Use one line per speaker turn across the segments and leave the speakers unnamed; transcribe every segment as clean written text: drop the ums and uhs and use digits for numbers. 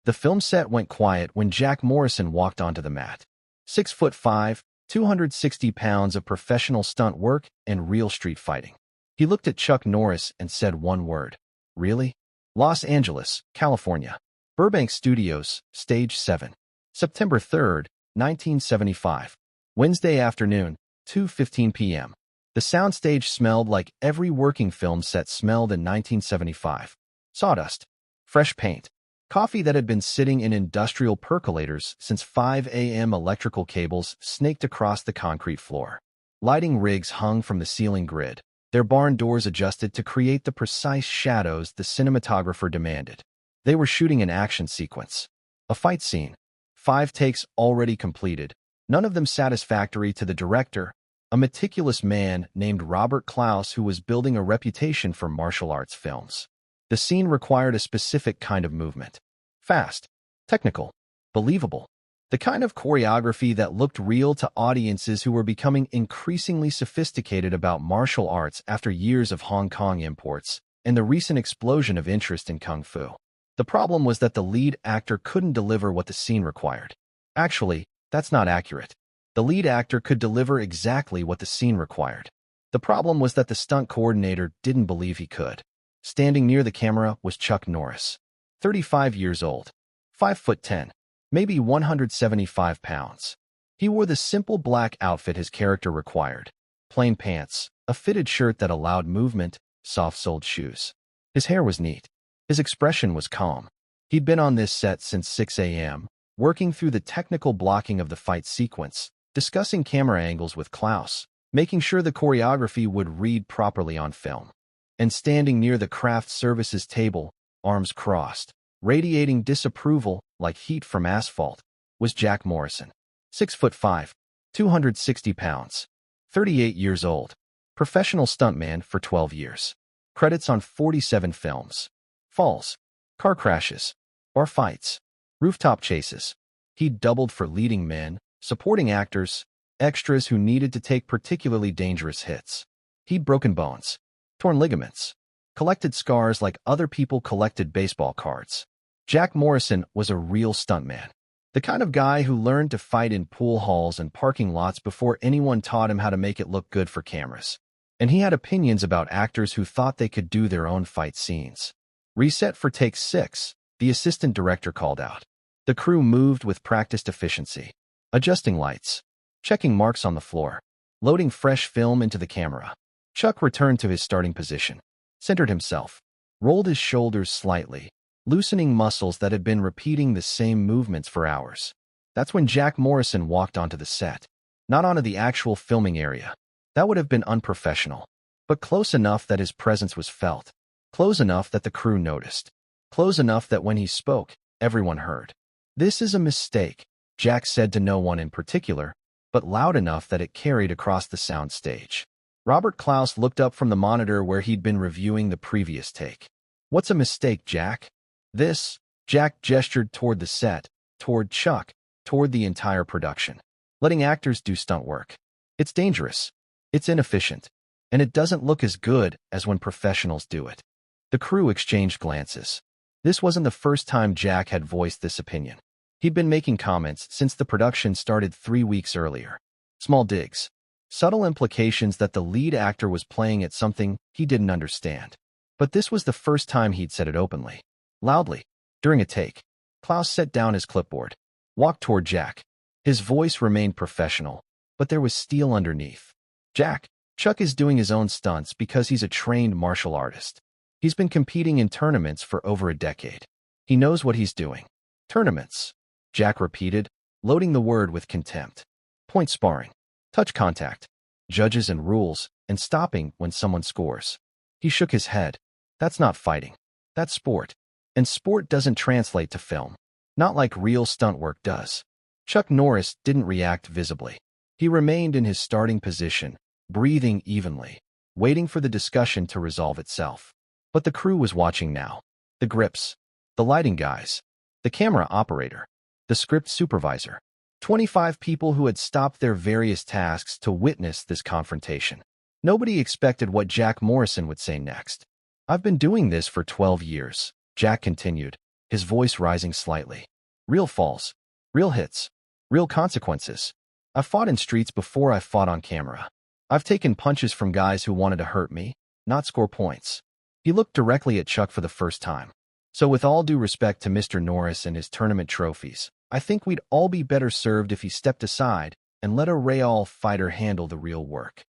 The film set went quiet when Jack Morrison walked onto the mat. 6'5", 260 pounds of professional stunt work and real street fighting. He looked at Chuck Norris and said one word. Really? Los Angeles, California. Burbank Studios, Stage 7. September 3rd, 1975. Wednesday afternoon, 2:15 p.m. The soundstage smelled like every working film set smelled in 1975. Sawdust, fresh paint, coffee that had been sitting in industrial percolators since 5 a.m. Electrical cables snaked across the concrete floor. Lighting rigs hung from the ceiling grid, their barn doors adjusted to create the precise shadows the cinematographer demanded. They were shooting an action sequence. A fight scene. 5 takes already completed, none of them satisfactory to the director, a meticulous man named Robert Klaus who was building a reputation for martial arts films. The scene required a specific kind of movement. Fast, technical, believable. The kind of choreography that looked real to audiences who were becoming increasingly sophisticated about martial arts after years of Hong Kong imports and the recent explosion of interest in Kung Fu. The problem was that the lead actor couldn't deliver what the scene required. Actually, that's not accurate. The lead actor could deliver exactly what the scene required. The problem was that the stunt coordinator didn't believe he could. Standing near the camera was Chuck Norris. 35 years old. 5'10", maybe 175 pounds. He wore the simple black outfit his character required. Plain pants, a fitted shirt that allowed movement, soft-soled shoes. His hair was neat. His expression was calm. He'd been on this set since 6 a.m., working through the technical blocking of the fight sequence, discussing camera angles with Klaus, making sure the choreography would read properly on film. And standing near the craft services table, arms crossed, radiating disapproval like heat from asphalt, was Jack Morrison. 6'5", 260 pounds, 38 years old, professional stuntman for 12 years. Credits on 47 films. Falls, car crashes, bar fights, rooftop chases. He'd doubled for leading men, supporting actors, extras who needed to take particularly dangerous hits. He'd broken bones, torn ligaments, collected scars like other people collected baseball cards. Jack Morrison was a real stuntman. The kind of guy who learned to fight in pool halls and parking lots before anyone taught him how to make it look good for cameras. And he had opinions about actors who thought they could do their own fight scenes. Reset for take 6, the assistant director called out. The crew moved with practiced efficiency, adjusting lights, checking marks on the floor, loading fresh film into the camera. Chuck returned to his starting position, centered himself, rolled his shoulders slightly, loosening muscles that had been repeating the same movements for hours. That's when Jack Morrison walked onto the set, not onto the actual filming area. That would have been unprofessional, but close enough that his presence was felt, close enough that the crew noticed, close enough that when he spoke, everyone heard. "This is a mistake," Jack said to no one in particular, but loud enough that it carried across the sound stage. Robert Klaus looked up from the monitor where he'd been reviewing the previous take. "What's a mistake, Jack?" "This," Jack gestured toward the set, toward Chuck, toward the entire production. "Letting actors do stunt work. It's dangerous. It's inefficient. And it doesn't look as good as when professionals do it." The crew exchanged glances. This wasn't the first time Jack had voiced this opinion. He'd been making comments since the production started 3 weeks earlier. Small digs. Subtle implications that the lead actor was playing at something he didn't understand. But this was the first time he'd said it openly. Loudly. During a take. Klaus set down his clipboard. Walked toward Jack. His voice remained professional, but there was steel underneath. "Jack, Chuck is doing his own stunts because he's a trained martial artist. He's been competing in tournaments for over a decade. He knows what he's doing." "Tournaments," Jack repeated, loading the word with contempt. "Point sparring, touch contact, judges and rules, and stopping when someone scores." He shook his head. "That's not fighting. That's sport. And sport doesn't translate to film. Not like real stunt work does." Chuck Norris didn't react visibly. He remained in his starting position, breathing evenly, waiting for the discussion to resolve itself. But the crew was watching now. The grips, the lighting guys, the camera operator, the script supervisor. 25 people who had stopped their various tasks to witness this confrontation. Nobody expected what Jack Morrison would say next. "I've been doing this for 12 years, Jack continued. his voice rising slightly. Real falls, real hits, real consequences. I've fought in streets before I fought on camera. I've taken punches from guys who wanted to hurt me, not score points. He looked directly at Chuck for the first time. So with all due respect to Mr. Norris and his tournament trophies, I think we'd all be better served if he stepped aside and let a real fighter handle the real work.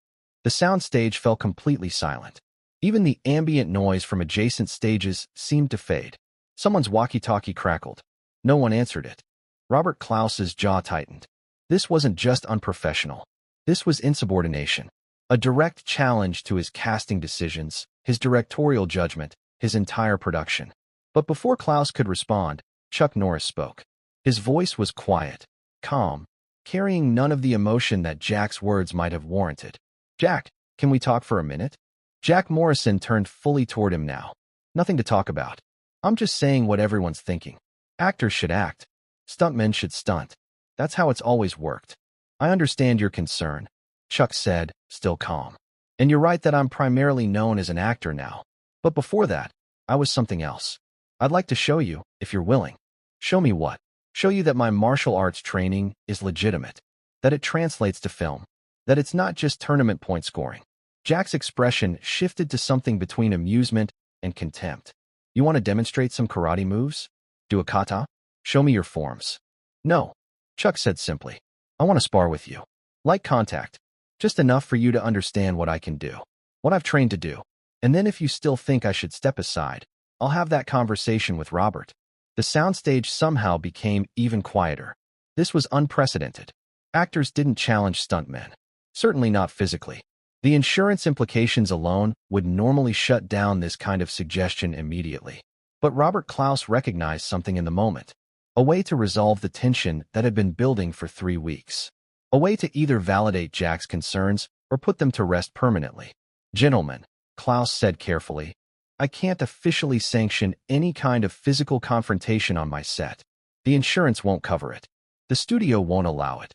The soundstage fell completely silent. Even the ambient noise from adjacent stages seemed to fade. Someone's walkie-talkie crackled. No one answered it. Robert Klaus's jaw tightened. This wasn't just unprofessional. This was insubordination. A direct challenge to his casting decisions, his directorial judgment, his entire production. But before Klaus could respond, Chuck Norris spoke. His voice was quiet, calm, carrying none of the emotion that Jack's words might have warranted. "Jack, can we talk for a minute?" Jack Morrison turned fully toward him now. "Nothing to talk about. I'm just saying what everyone's thinking. Actors should act. Stuntmen should stunt. That's how it's always worked. I understand your concern," Chuck said, still calm. "And you're right that I'm primarily known as an actor now. But before that, I was something else. I'd like to show you, if you're willing." "Show me what?" "Show you that my martial arts training is legitimate, that it translates to film, that it's not just tournament point scoring." Jack's expression shifted to something between amusement and contempt. "You want to demonstrate some karate moves? Do a kata? Show me your forms." "No," Chuck said simply. "I want to spar with you. Light contact. Just enough for you to understand what I can do, what I've trained to do. And then if you still think I should step aside, I'll have that conversation with Robert." The soundstage somehow became even quieter. This was unprecedented. Actors didn't challenge stuntmen. Certainly not physically. The insurance implications alone would normally shut down this kind of suggestion immediately. But Robert Klaus recognized something in the moment. A way to resolve the tension that had been building for 3 weeks. A way to either validate Jack's concerns or put them to rest permanently. "Gentlemen," Klaus said carefully, "I can't officially sanction any kind of physical confrontation on my set. The insurance won't cover it. The studio won't allow it."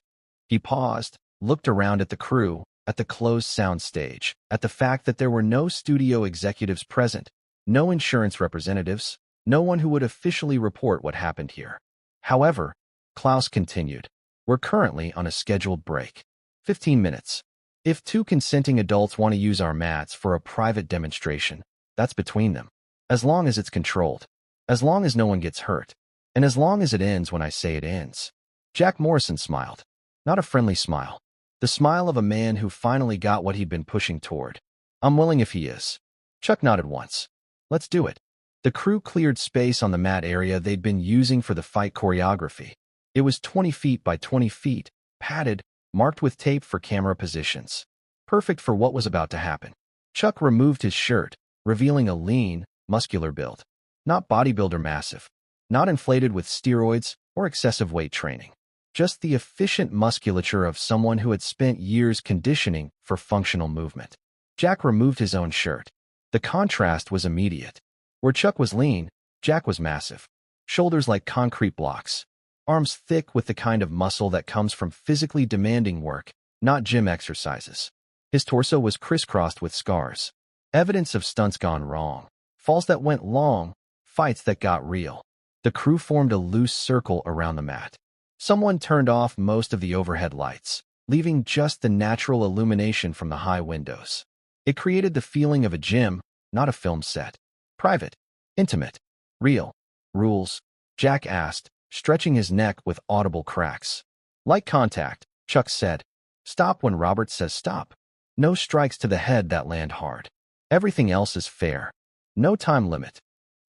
He paused, looked around at the crew, at the closed sound stage, at the fact that there were no studio executives present, no insurance representatives, no one who would officially report what happened here. However, Klaus continued, "We're currently on a scheduled break. 15 minutes. If 2 consenting adults want to use our mats for a private demonstration, that's between them. As long as it's controlled. As long as no one gets hurt. And as long as it ends when I say it ends." Jack Morrison smiled. Not a friendly smile. The smile of a man who finally got what he'd been pushing toward. "I'm willing if he is." Chuck nodded once. "Let's do it." The crew cleared space on the mat area they'd been using for the fight choreography. It was 20 feet by 20 feet, padded, marked with tape for camera positions. Perfect for what was about to happen. Chuck removed his shirt, revealing a lean, muscular build. Not bodybuilder massive. Not inflated with steroids or excessive weight training. Just the efficient musculature of someone who had spent years conditioning for functional movement. Jack removed his own shirt. The contrast was immediate. Where Chuck was lean, Jack was massive. Shoulders like concrete blocks. Arms thick with the kind of muscle that comes from physically demanding work, not gym exercises. His torso was crisscrossed with scars. Evidence of stunts gone wrong. Falls that went long, fights that got real. The crew formed a loose circle around the mat. Someone turned off most of the overhead lights, leaving just the natural illumination from the high windows. It created the feeling of a gym, not a film set. Private, intimate, real. "Rules?" Jack asked, stretching his neck with audible cracks. "Light contact," Chuck said. "Stop when Robert says stop. No strikes to the head that land hard. Everything else is fair. No time limit."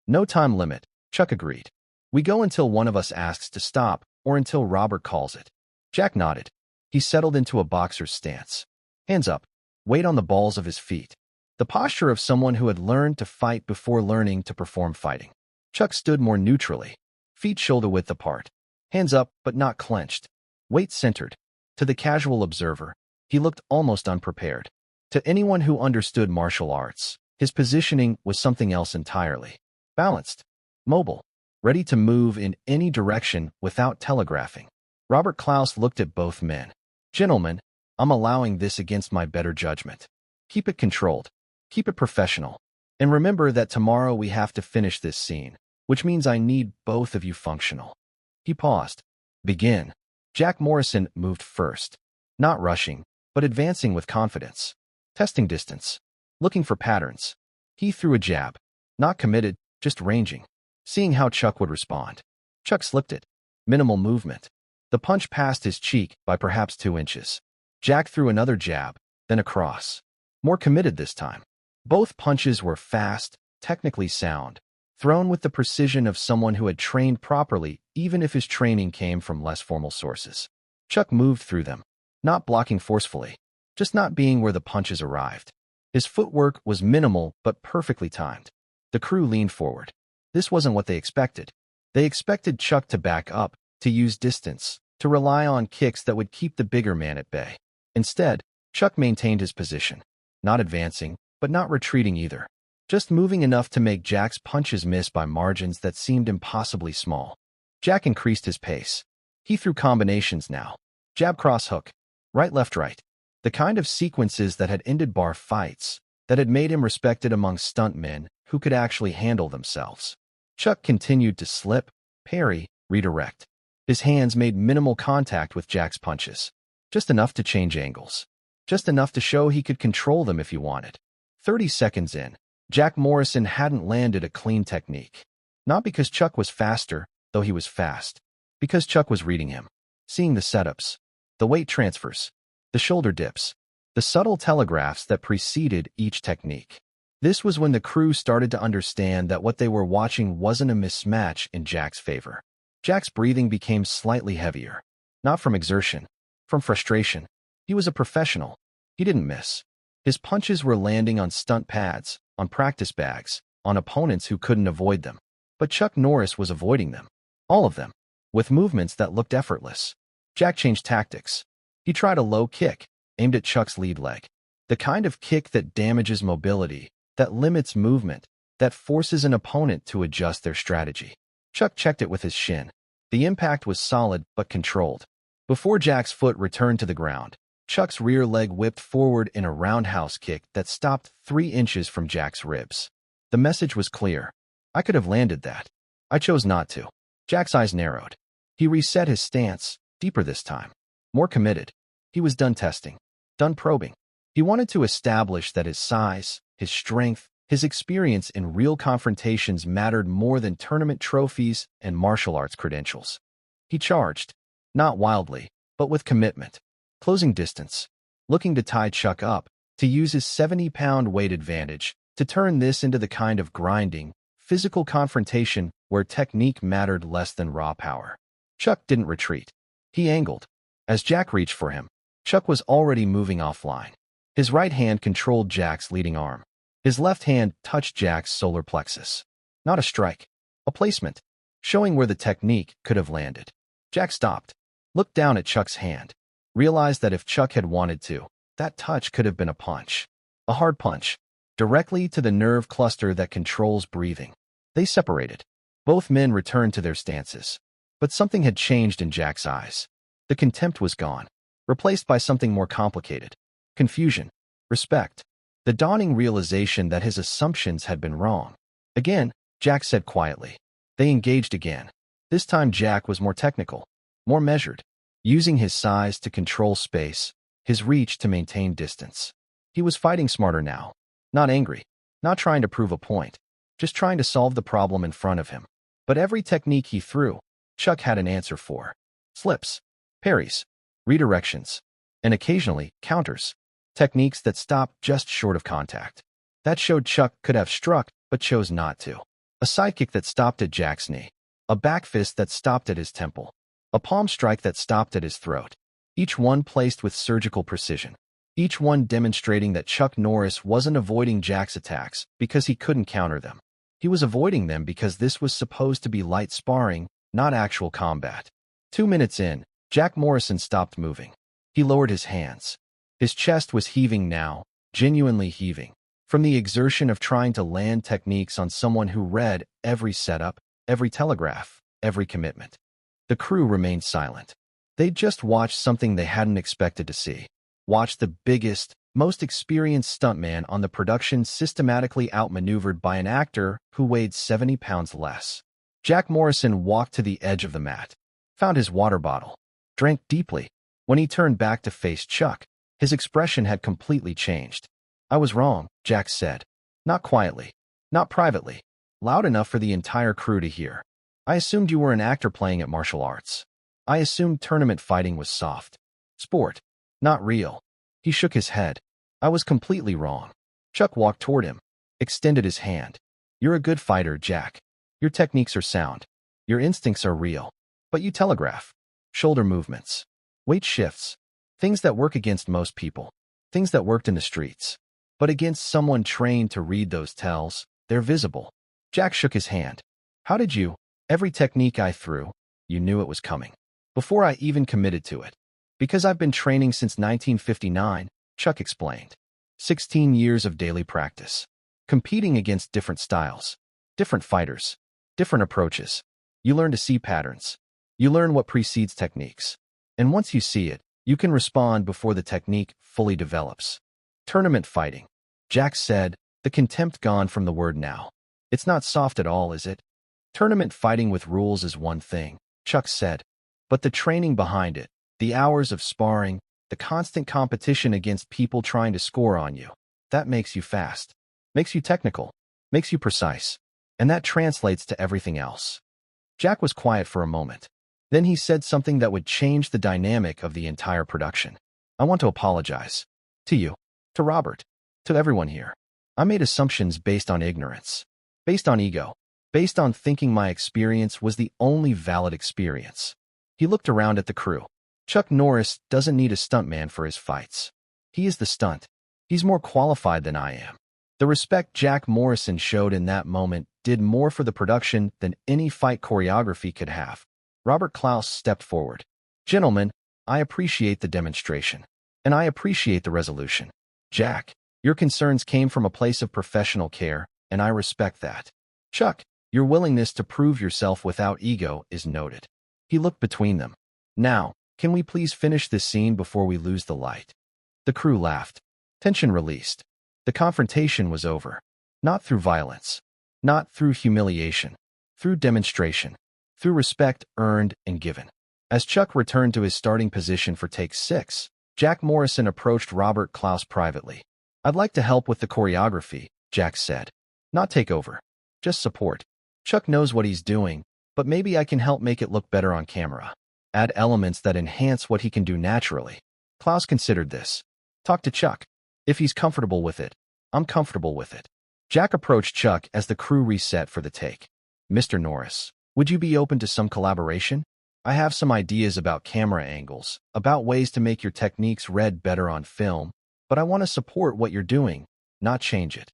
"No time limit," Chuck agreed. "We go until one of us asks to stop or until Robert calls it." Jack nodded. He settled into a boxer's stance. Hands up, weight on the balls of his feet. The posture of someone who had learned to fight before learning to perform fighting. Chuck stood more neutrally, feet shoulder-width apart. Hands up, but not clenched. Weight centered. To the casual observer, he looked almost unprepared. To anyone who understood martial arts, his positioning was something else entirely. Balanced. Mobile. Ready to move in any direction without telegraphing. Robert Klaus looked at both men. "Gentlemen, I'm allowing this against my better judgment. Keep it controlled. Keep it professional. And remember that tomorrow we have to finish this scene. which means I need both of you functional. He paused. Begin. Jack Morrison moved first, not rushing, but advancing with confidence. Testing distance. Looking for patterns. He threw a jab. Not committed, just ranging. Seeing how Chuck would respond. Chuck slipped it. Minimal movement. The punch passed his cheek by perhaps 2 inches. Jack threw another jab, then a cross. More committed this time. Both punches were fast, technically sound, thrown with the precision of someone who had trained properly, even if his training came from less formal sources. Chuck moved through them, not blocking forcefully, just not being where the punches arrived. His footwork was minimal but perfectly timed. The crew leaned forward. This wasn't what they expected. They expected Chuck to back up, to use distance, to rely on kicks that would keep the bigger man at bay. Instead, Chuck maintained his position, not advancing, but not retreating either, just moving enough to make Jack's punches miss by margins that seemed impossibly small. Jack increased his pace. He threw combinations now. Jab, cross, hook. Right, left, right. The kind of sequences that had ended bar fights, that had made him respected among stuntmen who could actually handle themselves. Chuck continued to slip, parry, redirect. His hands made minimal contact with Jack's punches. Just enough to change angles. Just enough to show he could control them if he wanted. 30 seconds in, Jack Morrison hadn't landed a clean technique. Not because Chuck was faster, though he was fast. Because Chuck was reading him. Seeing the setups. The weight transfers. The shoulder dips. The subtle telegraphs that preceded each technique. This was when the crew started to understand that what they were watching wasn't a mismatch in Jack's favor. Jack's breathing became slightly heavier. Not from exertion. From frustration. He was a professional. He didn't miss. His punches were landing on stunt pads, on practice bags, on opponents who couldn't avoid them. But Chuck Norris was avoiding them. All of them. With movements that looked effortless. Jack changed tactics. He tried a low kick, aimed at Chuck's lead leg. The kind of kick that damages mobility, that limits movement, that forces an opponent to adjust their strategy. Chuck checked it with his shin. The impact was solid but controlled. Before Jack's foot returned to the ground, Chuck's rear leg whipped forward in a roundhouse kick that stopped 3 inches from Jack's ribs. The message was clear. I could have landed that. I chose not to. Jack's eyes narrowed. He reset his stance, deeper this time. More committed. He was done testing. Done probing. He wanted to establish that his size, his strength, his experience in real confrontations mattered more than tournament trophies and martial arts credentials. He charged. Not wildly, but with commitment. Closing distance. Looking to tie Chuck up, to use his 70-pound weight advantage, to turn this into the kind of grinding, physical confrontation where technique mattered less than raw power. Chuck didn't retreat. He angled. As Jack reached for him, Chuck was already moving offline. His right hand controlled Jack's leading arm. His left hand touched Jack's solar plexus. Not a strike. A placement. Showing where the technique could have landed. Jack stopped. Looked down at Chuck's hand. Realized that if Chuck had wanted to, that touch could have been a punch. A hard punch. Directly to the nerve cluster that controls breathing. They separated. Both men returned to their stances. But something had changed in Jack's eyes. The contempt was gone. Replaced by something more complicated. Confusion. Respect. The dawning realization that his assumptions had been wrong. Again, Jack said quietly. They engaged again. This time Jack was more technical. More measured. Using his size to control space. His reach to maintain distance. He was fighting smarter now. Not angry. Not trying to prove a point. Just trying to solve the problem in front of him. But every technique he threw, Chuck had an answer for. Slips. Parries. Redirections. And occasionally, counters. Techniques that stopped just short of contact. That showed Chuck could have struck, but chose not to. A sidekick that stopped at Jack's knee. A back fist that stopped at his temple. A palm strike that stopped at his throat. Each one placed with surgical precision. Each one demonstrating that Chuck Norris wasn't avoiding Jack's attacks because he couldn't counter them. He was avoiding them because this was supposed to be light sparring, not actual combat. 2 minutes in, Jack Morrison stopped moving. He lowered his hands. His chest was heaving now, genuinely heaving, from the exertion of trying to land techniques on someone who read every setup, every telegraph, every commitment. The crew remained silent. They'd just watched something they hadn't expected to see. Watched the biggest, most experienced stuntman on the production systematically outmaneuvered by an actor who weighed 70 pounds less. Jack Morrison walked to the edge of the mat, found his water bottle, drank deeply. When he turned back to face Chuck, his expression had completely changed. "I was wrong," Jack said. Not quietly, not privately, loud enough for the entire crew to hear. "I assumed you were an actor playing at martial arts. I assumed tournament fighting was soft. Sport, not real." He shook his head. "I was completely wrong." Chuck walked toward him, extended his hand. "You're a good fighter, Jack. Your techniques are sound. Your instincts are real. But you telegraph. Shoulder movements, weight shifts, things that work against most people, things that worked in the streets. But against someone trained to read those tells, they're visible." Jack shook his hand. "How did you? Every technique I threw, you knew it was coming. Before I even committed to it. Because I've been training since 1959, Chuck explained. 16 years of daily practice. Competing against different styles, different fighters, different approaches. You learn to see patterns. You learn what precedes techniques. And once you see it, you can respond before the technique fully develops." "Tournament fighting," Jack said, the contempt gone from the word now. "It's not soft at all, is it?" "Tournament fighting with rules is one thing," Chuck said. "But the training behind it, the hours of sparring, the constant competition against people trying to score on you, that makes you fast, makes you technical, makes you precise. And that translates to everything else." Jack was quiet for a moment. Then he said something that would change the dynamic of the entire production. "I want to apologize. To you, to Robert, to everyone here. I made assumptions based on ignorance, based on ego, based on thinking my experience was the only valid experience." He looked around at the crew. "Chuck Norris doesn't need a stuntman for his fights. He is the stunt. He's more qualified than I am." The respect Jack Morrison showed in that moment did more for the production than any fight choreography could have. Robert Klaus stepped forward. "Gentlemen, I appreciate the demonstration. And I appreciate the resolution. Jack, your concerns came from a place of professional care, and I respect that. Chuck, your willingness to prove yourself without ego is noted." He looked between them. "Now, can we please finish this scene before we lose the light?" The crew laughed. Tension released. The confrontation was over. Not through violence. Not through humiliation. Through demonstration. Through respect earned and given. As Chuck returned to his starting position for take 6, Jack Morrison approached Robert Klaus privately. "I'd like to help with the choreography," Jack said. "Not take over. Just support. Chuck knows what he's doing, but maybe I can help make it look better on camera. Add elements that enhance what he can do naturally." Klaus considered this. "Talk to Chuck. If he's comfortable with it, I'm comfortable with it." Jack approached Chuck as the crew reset for the take. "Mr. Norris, would you be open to some collaboration? I have some ideas about camera angles, about ways to make your techniques read better on film, but I want to support what you're doing, not change it."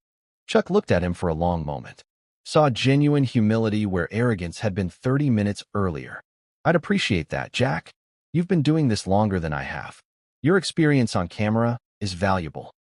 Chuck looked at him for a long moment. Saw genuine humility where arrogance had been 30 minutes earlier. "I'd appreciate that, Jack. You've been doing this longer than I have. Your experience on camera is valuable."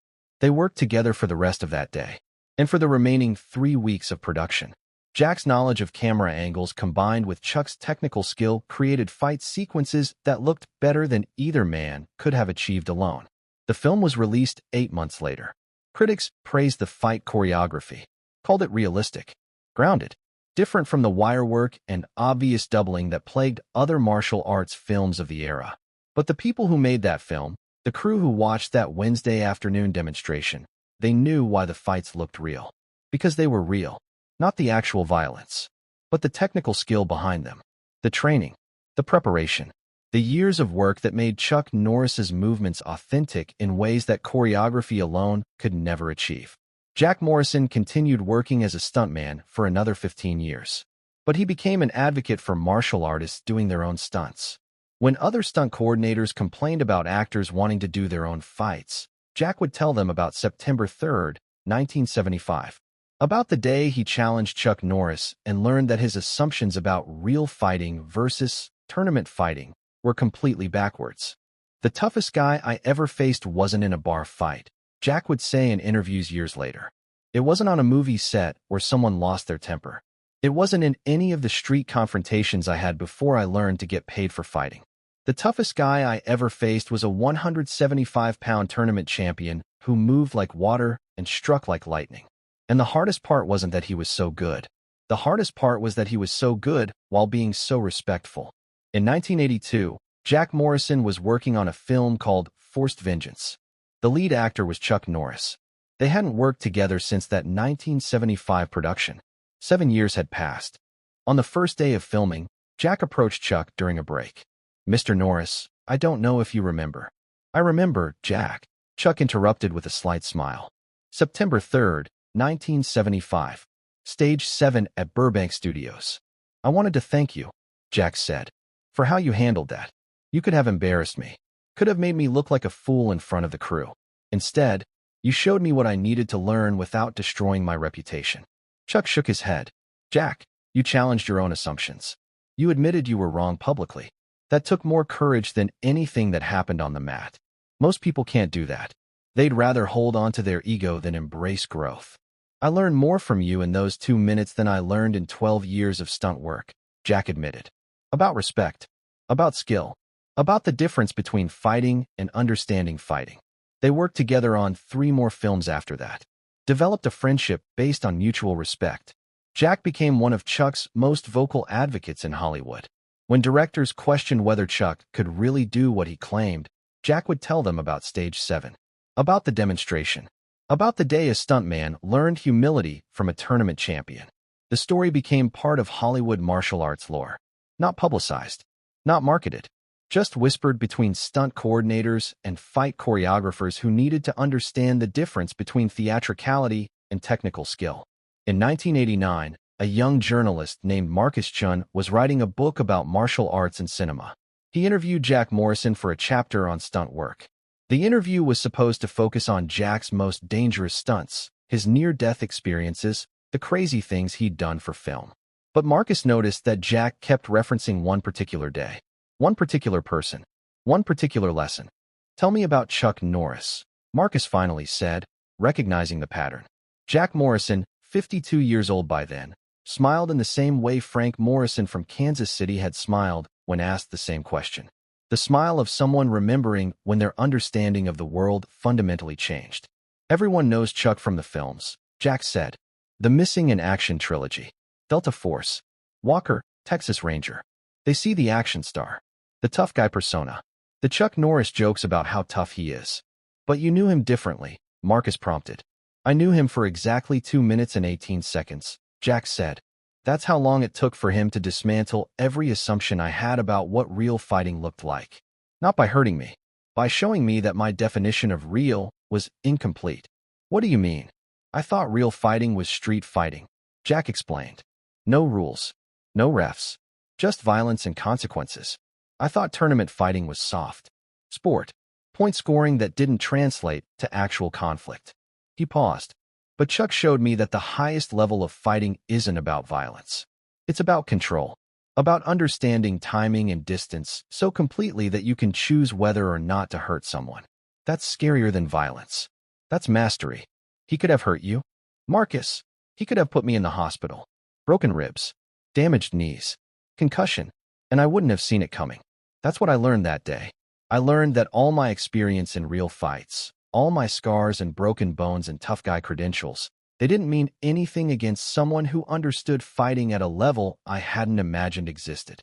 They worked together for the rest of that day, and for the remaining 3 weeks of production. Jack's knowledge of camera angles combined with Chuck's technical skill created fight sequences that looked better than either man could have achieved alone. The film was released 8 months later. Critics praised the fight choreography, called it realistic, grounded, different from the wirework and obvious doubling that plagued other martial arts films of the era. But the people who made that film, the crew who watched that Wednesday afternoon demonstration, they knew why the fights looked real. Because they were real. Not the actual violence, but the technical skill behind them. The training, the preparation, the years of work that made Chuck Norris's movements authentic in ways that choreography alone could never achieve. Jack Morrison continued working as a stuntman for another 15 years. But he became an advocate for martial artists doing their own stunts. When other stunt coordinators complained about actors wanting to do their own fights, Jack would tell them about September 3, 1975. About the day he challenged Chuck Norris and learned that his assumptions about real fighting versus tournament fighting were completely backwards. "The toughest guy I ever faced wasn't in a bar fight," Jack would say in interviews years later. "It wasn't on a movie set where someone lost their temper. It wasn't in any of the street confrontations I had before I learned to get paid for fighting. The toughest guy I ever faced was a 175-pound tournament champion who moved like water and struck like lightning. And the hardest part wasn't that he was so good. The hardest part was that he was so good while being so respectful. In 1982, Jack Morrison was working on a film called Forced Vengeance. The lead actor was Chuck Norris. They hadn't worked together since that 1975 production. 7 years had passed. On the first day of filming, Jack approached Chuck during a break. "Mr. Norris, I don't know if you remember." "I remember, Jack," Chuck interrupted with a slight smile. "September 3rd, 1975. Stage 7 at Burbank Studios. I wanted to thank you," Jack said, "for how you handled that. You could have embarrassed me. Could have made me look like a fool in front of the crew. Instead, you showed me what I needed to learn without destroying my reputation." Chuck shook his head. "Jack, you challenged your own assumptions. You admitted you were wrong publicly. That took more courage than anything that happened on the mat. Most people can't do that. They'd rather hold on to their ego than embrace growth. I learned more from you in those 2 minutes than I learned in 12 years of stunt work," Jack admitted. "About respect, about skill, about the difference between fighting and understanding fighting." They worked together on 3 more films after that. Developed a friendship based on mutual respect. Jack became one of Chuck's most vocal advocates in Hollywood. When directors questioned whether Chuck could really do what he claimed, Jack would tell them about Stage 7, about the demonstration, about the day a stuntman learned humility from a tournament champion. The story became part of Hollywood martial arts lore. Not publicized, not marketed, just whispered between stunt coordinators and fight choreographers who needed to understand the difference between theatricality and technical skill. In 1989, a young journalist named Marcus Chun was writing a book about martial arts and cinema. He interviewed Jack Morrison for a chapter on stunt work. The interview was supposed to focus on Jack's most dangerous stunts, his near-death experiences, the crazy things he'd done for film. But Marcus noticed that Jack kept referencing one particular day, one particular person, one particular lesson. "Tell me about Chuck Norris," Marcus finally said, recognizing the pattern. Jack Morrison, 52 years old by then, smiled in the same way Frank Morrison from Kansas City had smiled when asked the same question. The smile of someone remembering when their understanding of the world fundamentally changed. "Everyone knows Chuck from the films," Jack said. "The Missing in Action trilogy. Delta Force. Walker, Texas Ranger. They see the action star. The tough guy persona. The Chuck Norris jokes about how tough he is. But you knew him differently," Marcus prompted. "I knew him for exactly 2 minutes and 18 seconds, Jack said. "That's how long it took for him to dismantle every assumption I had about what real fighting looked like. Not by hurting me, by showing me that my definition of real was incomplete." "What do you mean?" "I thought real fighting was street fighting," Jack explained. "No rules, no refs, just violence and consequences. I thought tournament fighting was soft. Sport. Point scoring that didn't translate to actual conflict." He paused. "But Chuck showed me that the highest level of fighting isn't about violence. It's about control, about understanding timing and distance so completely that you can choose whether or not to hurt someone. That's scarier than violence. That's mastery. He could have hurt you, Marcus. He could have put me in the hospital. Broken ribs, damaged knees, concussion, and I wouldn't have seen it coming. That's what I learned that day. I learned that all my experience in real fights, all my scars and broken bones and tough guy credentials, they didn't mean anything against someone who understood fighting at a level I hadn't imagined existed."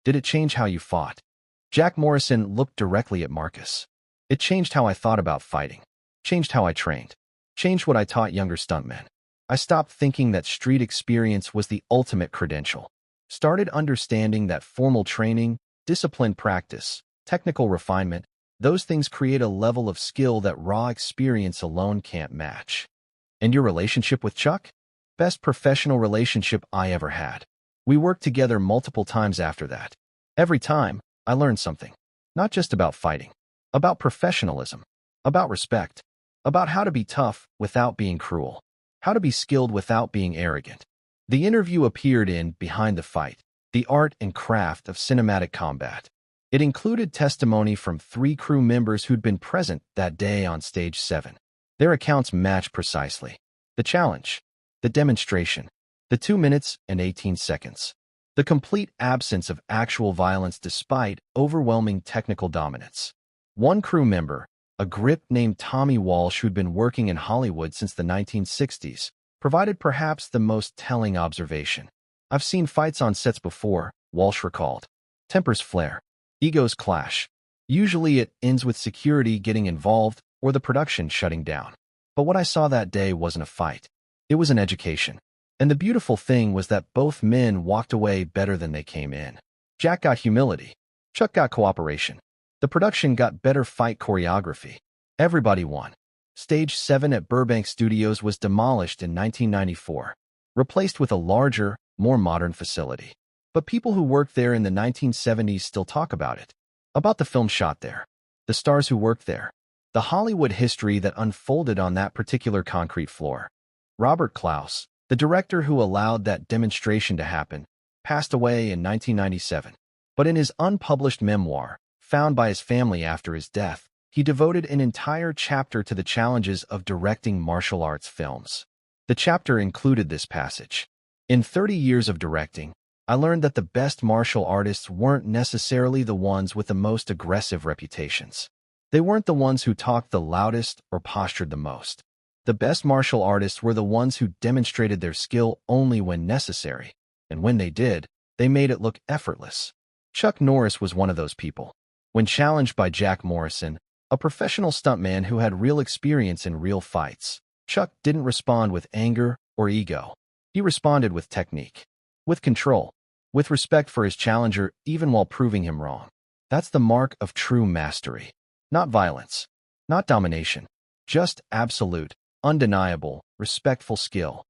"Did it change how you fought?" Jack Morrison looked directly at Marcus. "It changed how I thought about fighting, changed how I trained, changed what I taught younger stuntmen. I stopped thinking that street experience was the ultimate credential. Started understanding that formal training, disciplined practice, technical refinement, those things create a level of skill that raw experience alone can't match." "And your relationship with Chuck?" "Best professional relationship I ever had. We worked together multiple times after that. Every time, I learned something. Not just about fighting, about professionalism, about respect, about how to be tough without being cruel, how to be skilled without being arrogant." The interview appeared in Behind the Fight, The Art and Craft of Cinematic Combat. It included testimony from 3 crew members who'd been present that day on Stage 7. Their accounts match precisely. The challenge, the demonstration, the 2 minutes and 18 seconds. The complete absence of actual violence despite overwhelming technical dominance. One crew member, a grip named Tommy Walsh who'd been working in Hollywood since the 1960s, provided perhaps the most telling observation. I've seen fights on sets before, Walsh recalled. Tempers flare. Egos clash. Usually it ends with security getting involved or the production shutting down. But what I saw that day wasn't a fight. It was an education. And the beautiful thing was that both men walked away better than they came in. Jack got humility. Chuck got cooperation. The production got better fight choreography. Everybody won. Stage 7 at Burbank Studios was demolished in 1994, replaced with a larger, more modern facility. But people who worked there in the 1970s still talk about it. About the film shot there. The stars who worked there. The Hollywood history that unfolded on that particular concrete floor. Robert Klaus, the director who allowed that demonstration to happen, passed away in 1997. But in his unpublished memoir, found by his family after his death, he devoted an entire chapter to the challenges of directing martial arts films. The chapter included this passage. In 30 years of directing, I learned that the best martial artists weren't necessarily the ones with the most aggressive reputations. They weren't the ones who talked the loudest or postured the most. The best martial artists were the ones who demonstrated their skill only when necessary, and when they did, they made it look effortless. Chuck Norris was one of those people. When challenged by Jack Morrison, a professional stuntman who had real experience in real fights, Chuck didn't respond with anger or ego. He responded with technique, with control, with respect for his challenger even while proving him wrong. That's the mark of true mastery. Not violence, not domination, just absolute, undeniable, respectful skill.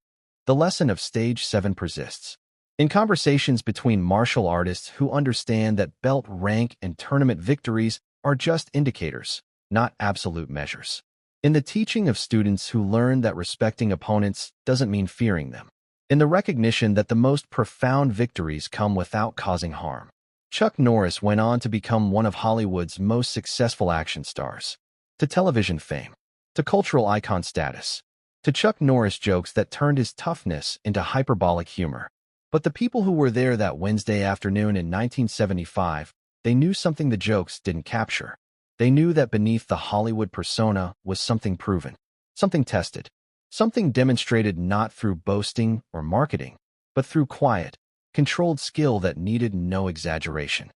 The lesson of Stage 7 persists. In conversations between martial artists who understand that belt rank and tournament victories are just indicators, not absolute measures. In the teaching of students who learn that respecting opponents doesn't mean fearing them. In the recognition that the most profound victories come without causing harm. Chuck Norris went on to become one of Hollywood's most successful action stars. To television fame, to cultural icon status, to Chuck Norris jokes that turned his toughness into hyperbolic humor. But the people who were there that Wednesday afternoon in 1975, they knew something the jokes didn't capture. They knew that beneath the Hollywood persona was something proven, something tested, something demonstrated not through boasting or marketing, but through quiet, controlled skill that needed no exaggeration.